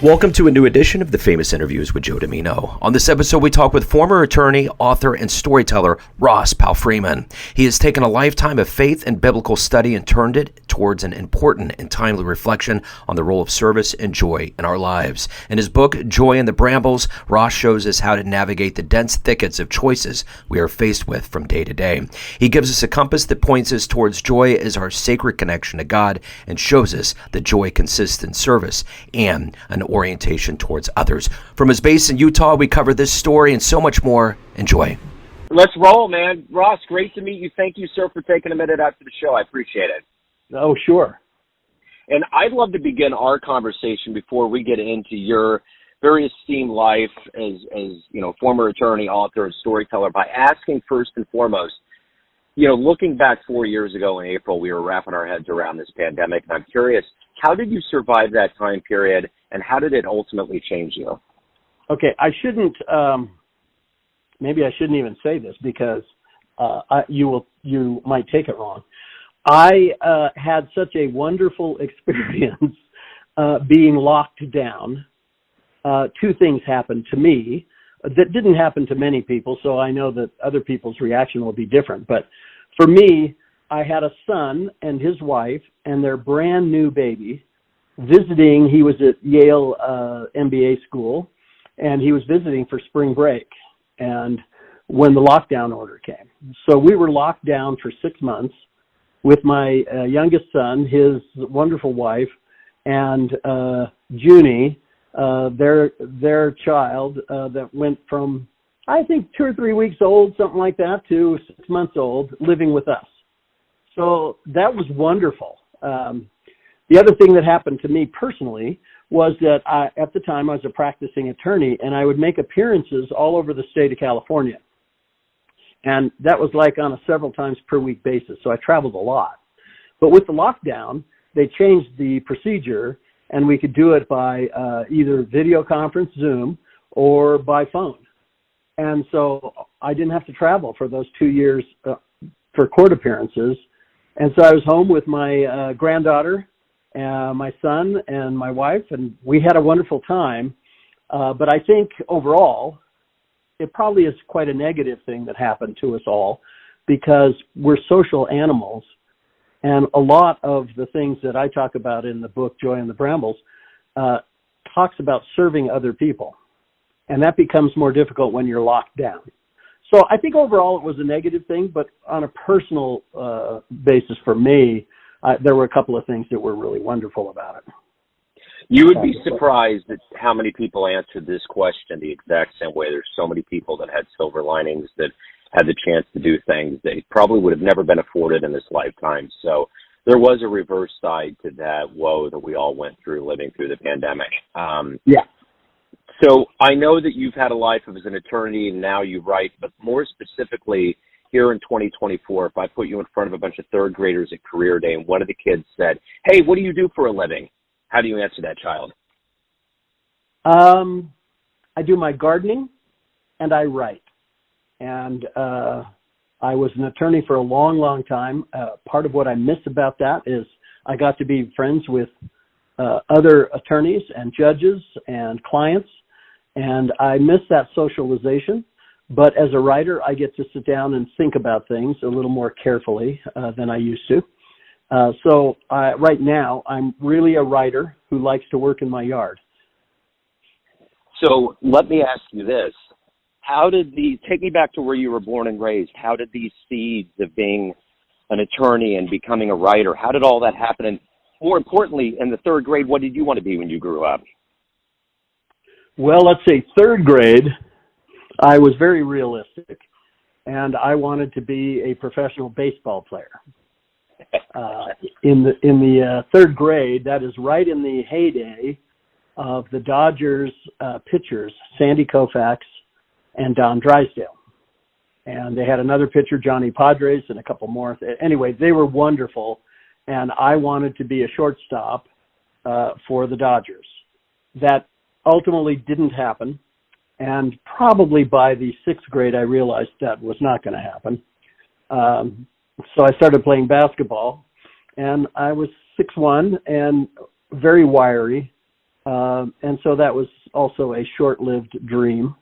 Welcome to a new edition of the Famous Interviews with Joe Dimino. On this episode, we talk with former attorney, author, and storyteller Ross Palfreyman. He has taken a lifetime of faith and biblical study and turned it towards an important and timely reflection on the role of service and joy in our lives. In his book, Joy in the Brambles, Ross shows us how to navigate the dense thickets of choices we are faced with from day to day. He gives us a compass that points us towards joy as our sacred connection to God and shows us that joy consists in service and an orientation towards others. From his base in Utah, we cover this story and so much more. Enjoy. Let's roll, man. Ross, great to meet you. Thank you, sir, for taking a minute out to the show. I appreciate it. Oh, sure. And I'd love to begin our conversation before we get into your very esteemed life as former attorney, author, and storyteller by asking first and foremost, looking back 4 years ago in April, we were wrapping our heads around this pandemic, and I'm curious, how did you survive that time period, and how did it ultimately change you? Okay, maybe I shouldn't even say this because you might take it wrong. I had such a wonderful experience being locked down. Two things happened to me that didn't happen to many people, so I know that other people's reaction will be different. But for me, I had a son and his wife and their brand new baby visiting. He was at Yale MBA school, and he was visiting for spring break. And when the lockdown order came, so we were locked down for 6 months with my youngest son, his wonderful wife, and Junie, their child that went from, I think, 2 or 3 weeks old, something like that, to 6 months old, living with us. So that was wonderful. The other thing that happened to me personally was that at the time I was a practicing attorney, and I would make appearances all over the state of California. And that was like on a several times per week basis. So I traveled a lot. But with the lockdown, they changed the procedure, and we could do it by either video conference, Zoom, or by phone. And so I didn't have to travel for those 2 years for court appearances. And so I was home with my granddaughter, my son, and my wife, and we had a wonderful time. But I think overall, it probably is quite a negative thing that happened to us all because we're social animals. And a lot of the things that I talk about in the book, Joy in the Brambles, talks about serving other people. And that becomes more difficult when you're locked down. So I think overall it was a negative thing, but on a personal basis for me, there were a couple of things that were really wonderful about it. You would be surprised at how many people answered this question the exact same way. There's so many people that had silver linings, that had the chance to do things they probably would have never been afforded in this lifetime. So there was a reverse side to that woe that we all went through living through the pandemic. Yeah. So I know that you've had a life as an attorney and now you write, but more specifically here in 2024, if I put you in front of a bunch of third graders at career day and one of the kids said, "Hey, what do you do for a living?" How do you answer that child? I do my gardening and I write. And I was an attorney for a long, long time. Part of what I miss about that is I got to be friends with other attorneys and judges and clients, and I miss that socialization. But as a writer, I get to sit down and think about things a little more carefully than I used to. So right now, I'm really a writer who likes to work in my yard. So let me ask you this. Take me back to where you were born and raised. How did these seeds of being an attorney and becoming a writer, how did all that happen? And more importantly, in the third grade, what did you want to be when you grew up? Well, let's say third grade, I was very realistic, and I wanted to be a professional baseball player. In the third grade, that is right in the heyday of the Dodgers pitchers, Sandy Koufax and Don Drysdale. And they had another pitcher, Johnny Padres, and a couple more. Anyway, they were wonderful, and I wanted to be a shortstop for the Dodgers. That ultimately didn't happen, and probably by the sixth grade, I realized that was not going to happen. So I started playing basketball, and I was 6'1" and very wiry, And so that was also a short-lived dream.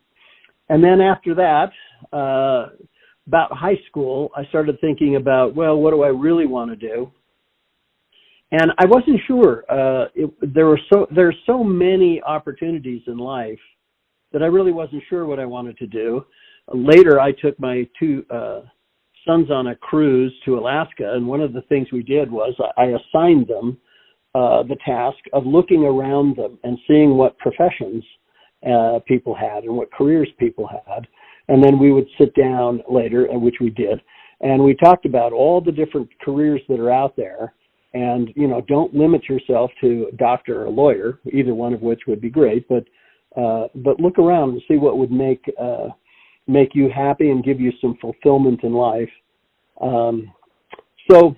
And then after that, about high school, I started thinking about, well, what do I really want to do? And I wasn't sure. There's so many opportunities in life that I really wasn't sure what I wanted to do. Later, I took my two sons on a cruise to Alaska, and one of the things we did was I assigned them the task of looking around them and seeing what professions people had and what careers people had. And then we would sit down later, which we did, and we talked about all the different careers that are out there. And, you know, don't limit yourself to a doctor or a lawyer, either one of which would be great, but look around and see what would make you happy and give you some fulfillment in life. So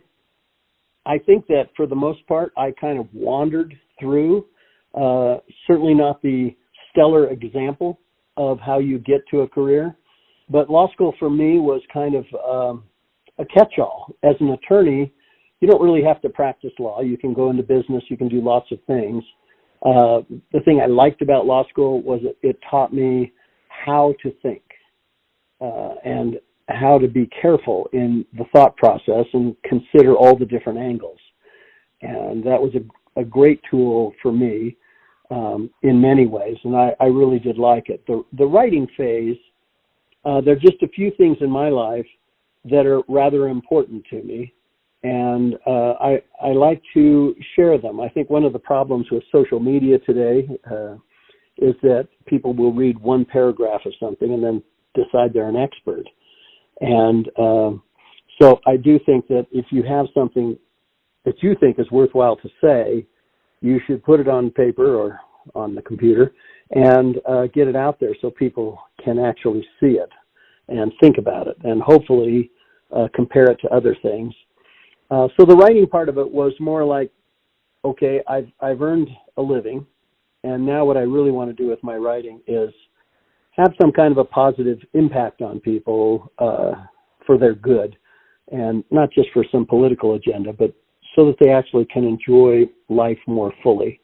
I think that for the most part, I kind of wandered through, certainly not the stellar example of how you get to a career, but law school for me was kind of a catch-all. As an attorney, you don't really have to practice law. You can go into business. You can do lots of things. The thing I liked about law school was it taught me how to think and how to be careful in the thought process and consider all the different angles. And that was a great tool for me in many ways, and I really did like it. The writing phase, there are just a few things in my life that are rather important to me. And I like to share them. I think one of the problems with social media today is that people will read one paragraph of something and then decide they're an expert. And so I do think that if you have something that you think is worthwhile to say, you should put it on paper or on the computer and get it out there so people can actually see it and think about it and hopefully compare it to other things. So the writing part of it was more like, okay, I've earned a living, and now what I really want to do with my writing is have some kind of a positive impact on people for their good, and not just for some political agenda, but so that they actually can enjoy life more fully.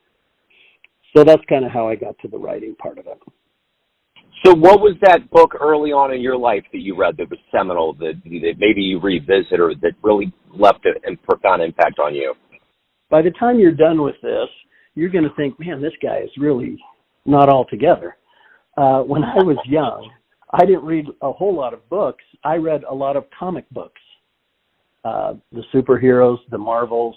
So that's kind of how I got to the writing part of it. So what was that book early on in your life that you read that was seminal, that maybe you revisit or that really left a profound impact on you? By the time you're done with this, you're going to think, man, this guy is really not all together. When I was young, I didn't read a whole lot of books. I read a lot of comic books, the superheroes, the Marvels,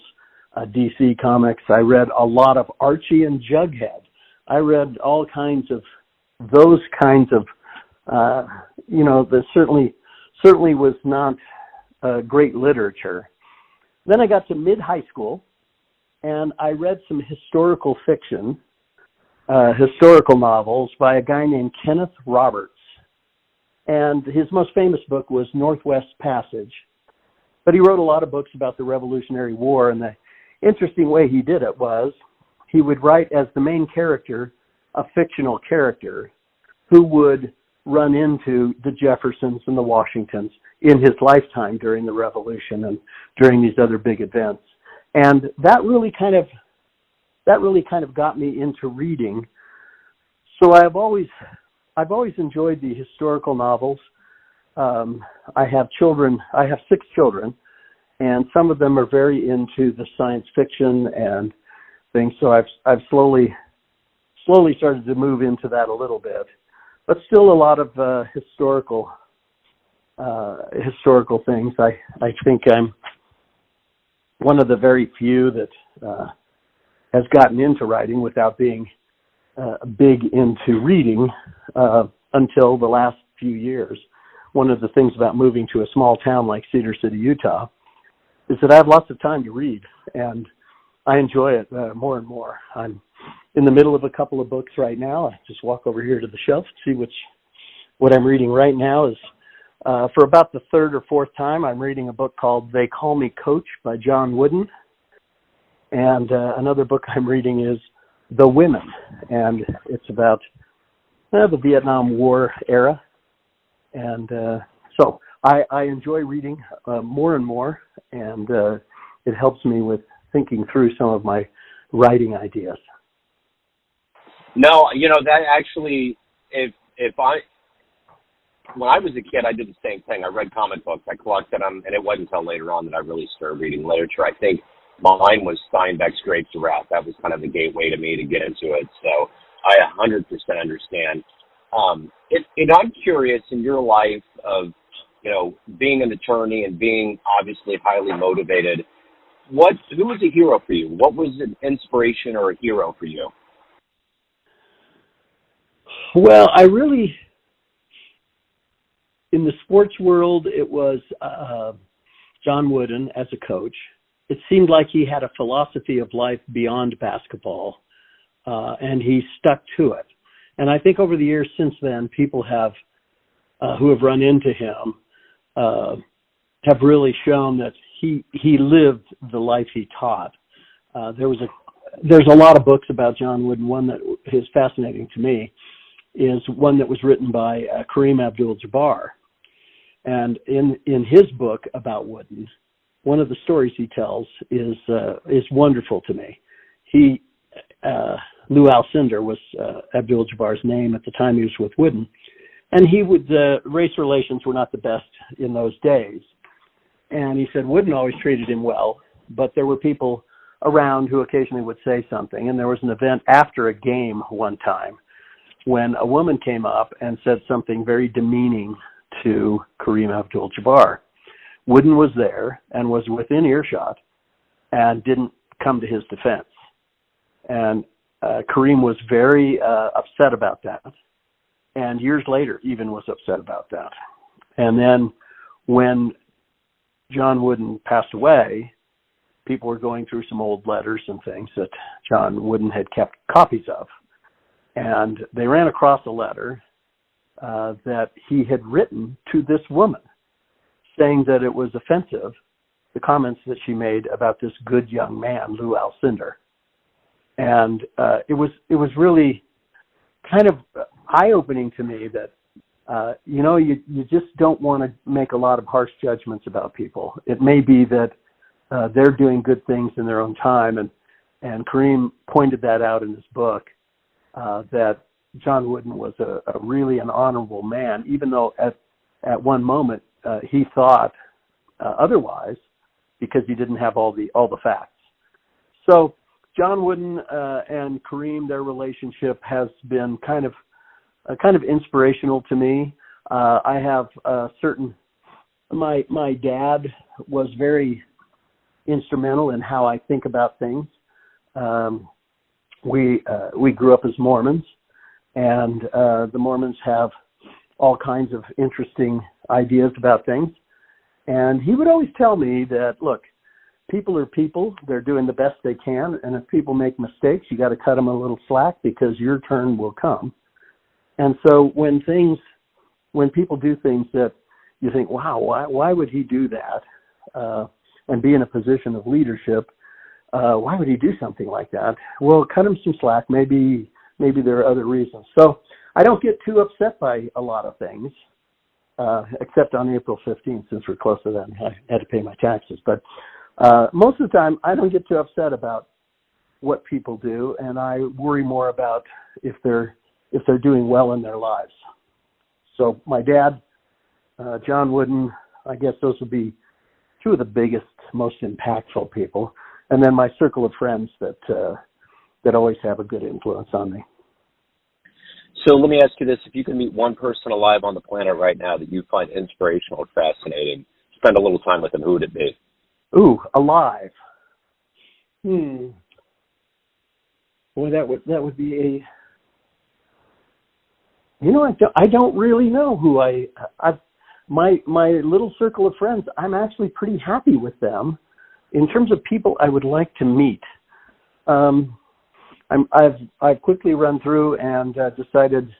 DC comics. I read a lot of Archie and Jughead. I read all kinds of those kinds of, that certainly was not great literature. Then I got to mid-high school, and I read some historical fiction, historical novels by a guy named Kenneth Roberts. And his most famous book was Northwest Passage. But he wrote a lot of books about the Revolutionary War, and the interesting way he did it was he would write as the main character a fictional character who would run into the Jeffersons and the Washingtons in his lifetime during the Revolution and during these other big events. And that really kind of got me into reading. So I've always enjoyed the historical novels. I have 6 children, and some of them are very into the science fiction and things. So I've slowly started to move into that a little bit, but still a lot of historical things. I think I'm one of the very few that has gotten into writing without being big into reading until the last few years. One of the things about moving to a small town like Cedar City, Utah, is that I have lots of time to read, and I enjoy it more and more. I'm in the middle of a couple of books right now. I just walk over here to the shelf, see what I'm reading right now is, for about the 3rd or 4th time, I'm reading a book called They Call Me Coach by John Wooden. And another book I'm reading is The Women, and it's about the Vietnam War era. And so I enjoy reading more and more, and it helps me with thinking through some of my writing ideas. No, that actually, when I was a kid, I did the same thing. I read comic books, I collected them, and it wasn't until later on that I really started reading literature. I think mine was Steinbeck's Grapes of Wrath. That was kind of the gateway to me to get into it. So I 100% understand. I'm curious in your life of, being an attorney and being obviously highly motivated, who was a hero for you? What was an inspiration or a hero for you? Well, in the sports world, it was John Wooden as a coach. It seemed like he had a philosophy of life beyond basketball, and he stuck to it. And I think over the years since then, people who have run into him have really shown that he lived the life he taught. There's a lot of books about John Wooden. One that is fascinating to me is one that was written by Kareem Abdul-Jabbar. And in his book about Wooden, one of the stories he tells is wonderful to me. Lou Alcindor was Abdul-Jabbar's name at the time he was with Wooden. And race relations were not the best in those days. And he said Wooden always treated him well, but there were people around who occasionally would say something. And there was an event after a game one time when a woman came up and said something very demeaning to Kareem Abdul-Jabbar. Wooden was there and was within earshot and didn't come to his defense. And Kareem was very upset about that. And years later, even was upset about that. And then when John Wooden passed away, people were going through some old letters and things that John Wooden had kept copies of. And they ran across a letter that he had written to this woman, saying that it was offensive, the comments that she made about this good young man, Lou Alcindor. And it was really kind of eye-opening to me that, you just don't want to make a lot of harsh judgments about people. It may be that they're doing good things in their own time, and Kareem pointed that out in his book, that John Wooden was really an honorable man, even though at one moment he thought otherwise because he didn't have all the facts. So John Wooden and Kareem, their relationship has been kind of inspirational to me. I have my dad was very instrumental in how I think about things. We grew up as Mormons, and the Mormons have all kinds of interesting ideas about things. And he would always tell me that, look, people are people. They're doing the best they can. And if people make mistakes, you got to cut them a little slack because your turn will come. And so when people do things that you think, wow, why would he do that? And be in a position of leadership, why would he do something like that? Well, cut him some slack. Maybe there are other reasons. So I don't get too upset by a lot of things, except on April 15th, since we're close to that and I had to pay my taxes. But most of the time, I don't get too upset about what people do, and I worry more about if they're doing well in their lives. So my dad, John Wooden, I guess those would be two of the biggest, most impactful people. And then my circle of friends that always have a good influence on me. So let me ask you this. If you could meet one person alive on the planet right now that you find inspirational or fascinating, spend a little time with them, who would it be? Ooh, alive. Boy, that would be I don't really know who my little circle of friends, I'm actually pretty happy with them. In terms of people I would like to meet, I've quickly run through and decided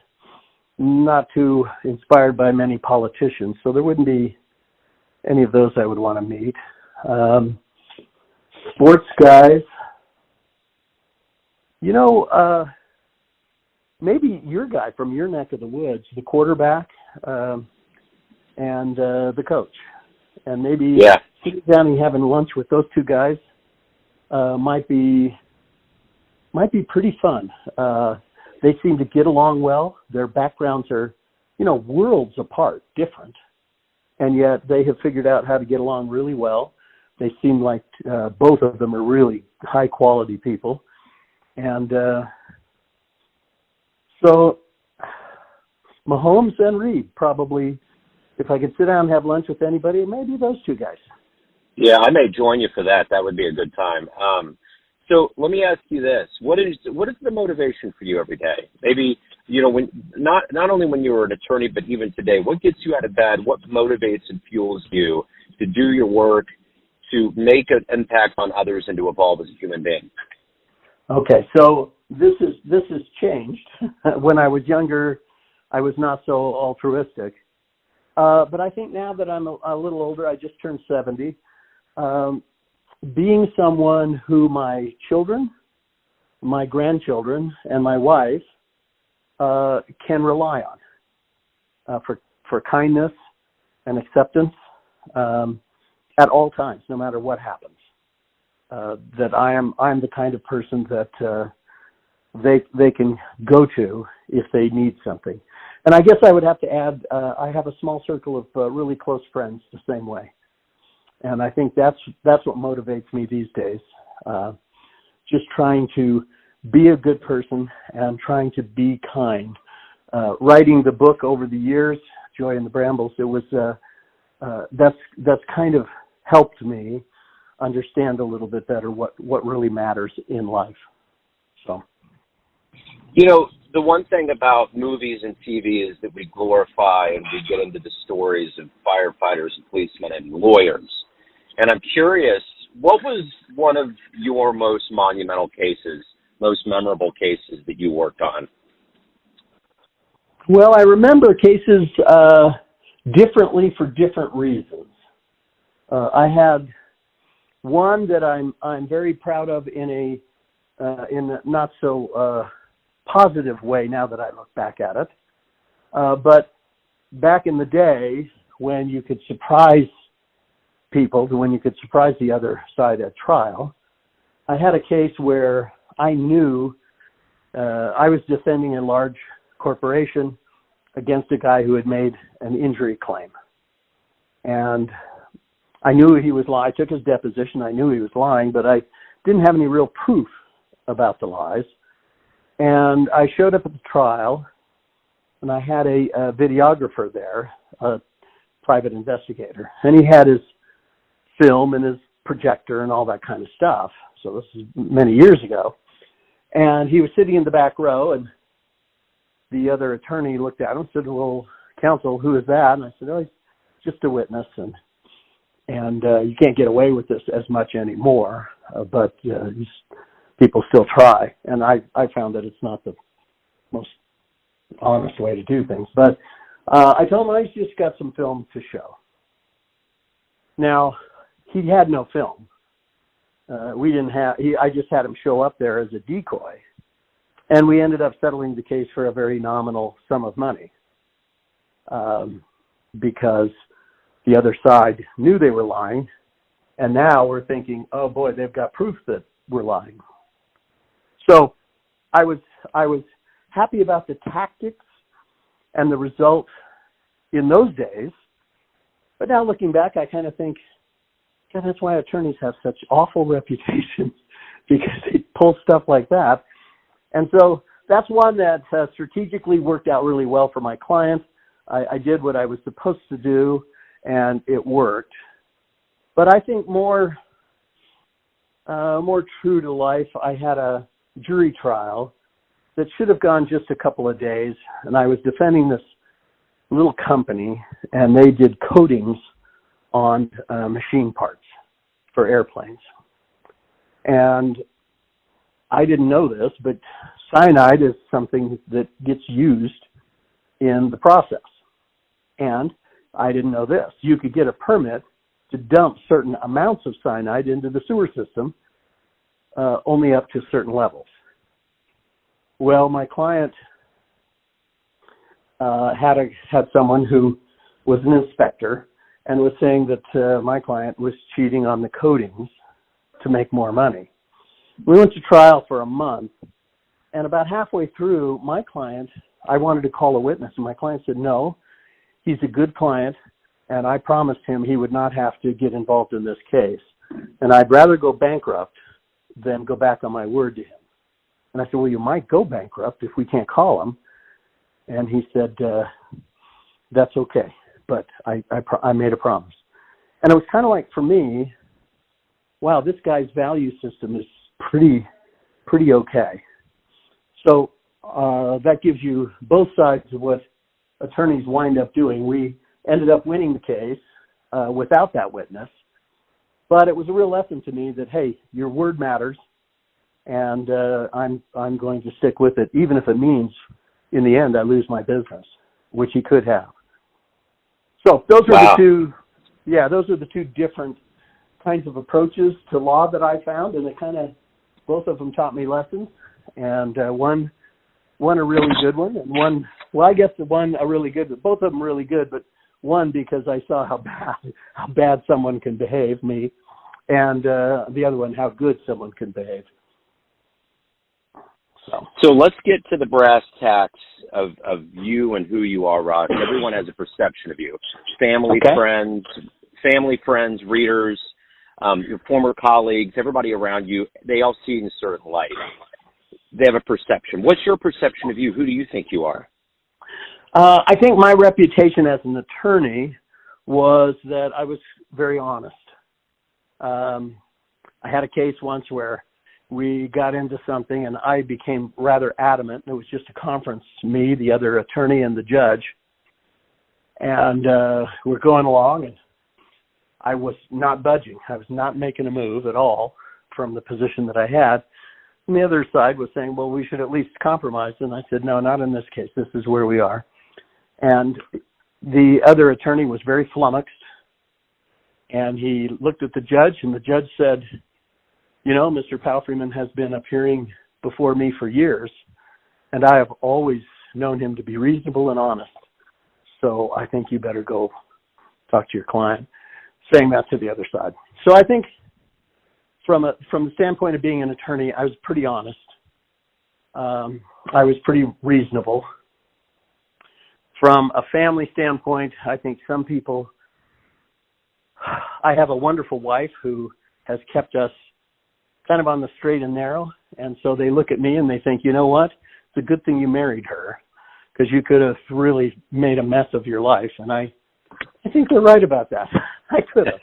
not too inspired by many politicians, so there wouldn't be any of those I would want to meet. Sports guys, maybe your guy from your neck of the woods, the quarterback, and the coach, and maybe sitting down and having lunch with those two guys might be pretty fun. they seem to get along well. Their backgrounds are, worlds apart, different. And yet they have figured out how to get along really well. They seem like both of them are really high-quality people. And so Mahomes and Reed, probably, if I could sit down and have lunch with anybody, it may be those two guys. Yeah, I may join you for that. That would be a good time. So let me ask you this: what is the motivation for you every day? Maybe when not only when you were an attorney, but even today. What gets you out of bed? What motivates and fuels you to do your work, to make an impact on others, and to evolve as a human being? Okay, so this has changed. When I was younger, I was not so altruistic. But I think now that I'm a little older, I just turned 70. Being someone who my children, my grandchildren, and my wife can rely on for kindness and acceptance at all times, no matter what happens. That I'm the kind of person that they can go to if they need something. And I guess I would have to add, I have a small circle of really close friends the same way. And I think that's what motivates me these days. Just trying to be a good person and trying to be kind. Writing the book over the years, Joy and the Brambles, it was that's kind of helped me understand a little bit better what really matters in life. So, the one thing about movies and TV is that we glorify and we get into the stories of firefighters and policemen and lawyers. And I'm curious, what was one of your most monumental cases, most memorable cases that you worked on? Well, I remember cases differently for different reasons. I had one that I'm very proud of in a not so positive way now that I look back at it. But back in the day when you could surprise people, when you could surprise the other side at trial, I had a case where I knew I was defending a large corporation against a guy who had made an injury claim. And I knew he was lying. I took his deposition. I knew he was lying, but I didn't have any real proof about the lies. And I showed up at the trial, and I had a videographer there, a private investigator. And he had his film and his projector and all that kind of stuff. So this is many years ago. And he was sitting in the back row, and the other attorney looked at him and said, "Well, counsel, who is that?" And I said, "Oh, he's just a witness, and you can't get away with this as much anymore, but people still try." And I found that it's not the most honest way to do things. But I told him I just got some film to show. Now, he had no film. I just had him show up there as a decoy. And we ended up settling the case for a very nominal sum of money because the other side knew they were lying. And now we're thinking, oh boy, they've got proof that we're lying. So I was happy about the tactics and the result in those days. But now looking back, I kind of think, God, that's why attorneys have such awful reputations, because they pull stuff like that. And so that's one that strategically worked out really well for my client. I did what I was supposed to do, and it worked. But I think more true to life, I had a jury trial that should have gone just a couple of days, and I was defending this little company, and they did coatings on machine parts for airplanes. And I didn't know this, but cyanide is something that gets used in the process. And I didn't know this. You could get a permit to dump certain amounts of cyanide into the sewer system, only up to certain levels. Well, my client had someone who was an inspector and was saying that my client was cheating on the coatings to make more money. We went to trial for a month, And about halfway through, my client, I wanted to call a witness, and my client said, no, he's a good client, and I promised him he would not have to get involved in this case. And I'd rather go bankrupt than go back on my word to him. And I said, well, you might go bankrupt if we can't call him. And he said, that's okay, but I made a promise. And it was kind of like, for me, wow, this guy's value system is pretty okay. So that gives you both sides of what attorneys wind up doing. We ended up winning the case without that witness, but it was a real lesson to me that, hey, your word matters, and I'm going to stick with it, even if it means in the end I lose my business, which he could have. So those are those are the two different kinds of approaches to law that I found, and both of them taught me lessons, and one a really good one, and one, well, I guess a really good, but both of them really good, but one because I saw how bad someone can behave, me, and the other one, how good someone can behave. So let's get to the brass tacks of you and who you are, Ross. Everyone has a perception of you. Family, friends, readers, your former colleagues, everybody around you, they all see it in a certain light. They have a perception. What's your perception of you? Who do you think you are? I think my reputation as an attorney was that I was very honest. I had a case once where we got into something and I became rather adamant. It was just a conference, me, the other attorney, and the judge. And we're going along, and I was not budging. I was not making a move at all from the position that I had. And the other side was saying, well, we should at least compromise. And I said, no, not in this case. This is where we are. And the other attorney was very flummoxed. And he looked at the judge, and the judge said, you know, Mr. Palfreyman has been appearing before me for years, and I have always known him to be reasonable and honest. So I think you better go talk to your client, saying that to the other side. So I think from the standpoint of being an attorney, I was pretty honest. I was pretty reasonable. From a family standpoint, I think some people, I have a wonderful wife who has kept us kind of on the straight and narrow, and so they look at me and they think, you know what, it's a good thing you married her, because you could have really made a mess of your life. And I think they're right about that. I could have.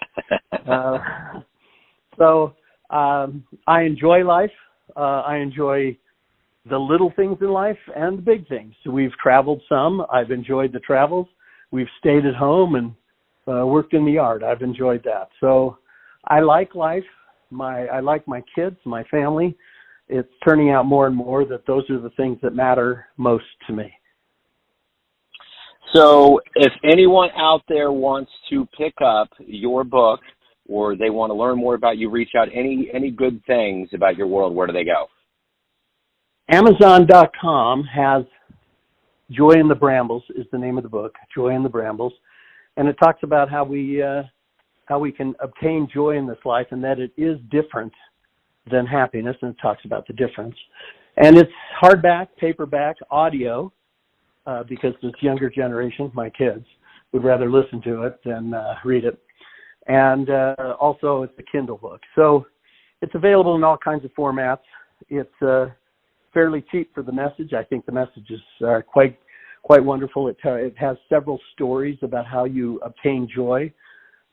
So I enjoy life. I enjoy the little things in life and the big things. So we've traveled some. I've enjoyed the travels. We've stayed at home and worked in the yard. I've enjoyed that. So I like life. I like my kids, my family. It's turning out more and more that those are the things that matter most to me. So if anyone out there wants to pick up your book, or they want to learn more about you, reach out, any good things about your world, where do they go? Amazon.com has Joy in the Brambles is the name of the book, Joy in the Brambles. And it talks about how we can obtain joy in this life, and that it is different than happiness, and it talks about the difference. And it's hardback, paperback, audio, because this younger generation, my kids, would rather listen to it than read it. And also it's a Kindle book. So it's available in all kinds of formats. It's fairly cheap for the message. I think the messages are quite wonderful. It has several stories about how you obtain joy.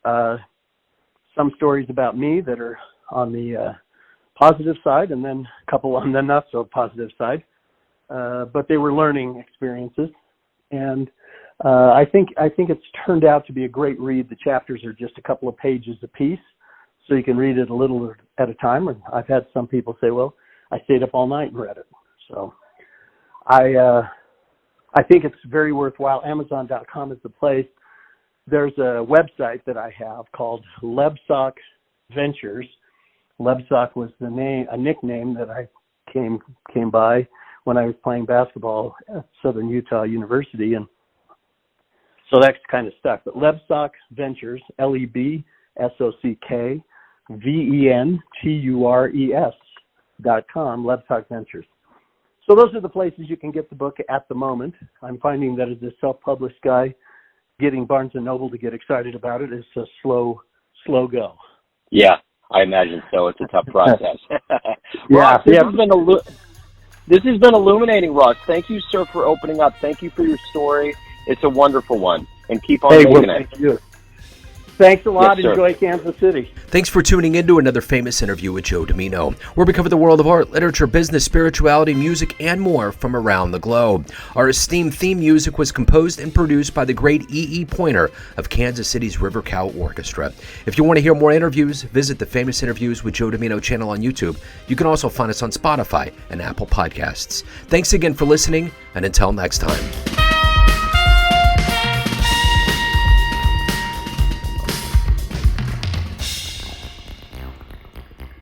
Some stories about me that are on the positive side, and then a couple on the not so positive side. But they were learning experiences, and I think it's turned out to be a great read. The chapters are just a couple of pages apiece, so you can read it a little at a time. And I've had some people say, "Well, I stayed up all night and read it." So I think it's very worthwhile. Amazon.com is the place. There's a website that I have called Lebsock Ventures. Lebsock was a nickname that I came by when I was playing basketball at Southern Utah University, and so that's kind of stuck. But Lebsock Ventures, LEBSOCK VENTURES.com, Lebsock Ventures. So those are the places you can get the book at the moment. I'm finding that as a self-published guy, getting Barnes & Noble to get excited about it is a slow go. Yeah, I imagine so. It's a tough process. Yeah, Ross, this has been illuminating, Ross. Thank you, sir, for opening up. Thank you for your story. It's a wonderful one. And keep on making it. Thank you. Thanks a lot. Yes, sir. Enjoy Kansas City. Thanks for tuning in to another famous interview with Joe Dimino, where we cover the world of art, literature, business, spirituality, music, and more from around the globe. Our esteemed theme music was composed and produced by the great E.E. Pointer of Kansas City's River Cow Orchestra. If you want to hear more interviews, visit the Famous Interviews with Joe Dimino channel on YouTube. You can also find us on Spotify and Apple Podcasts. Thanks again for listening, and until next time.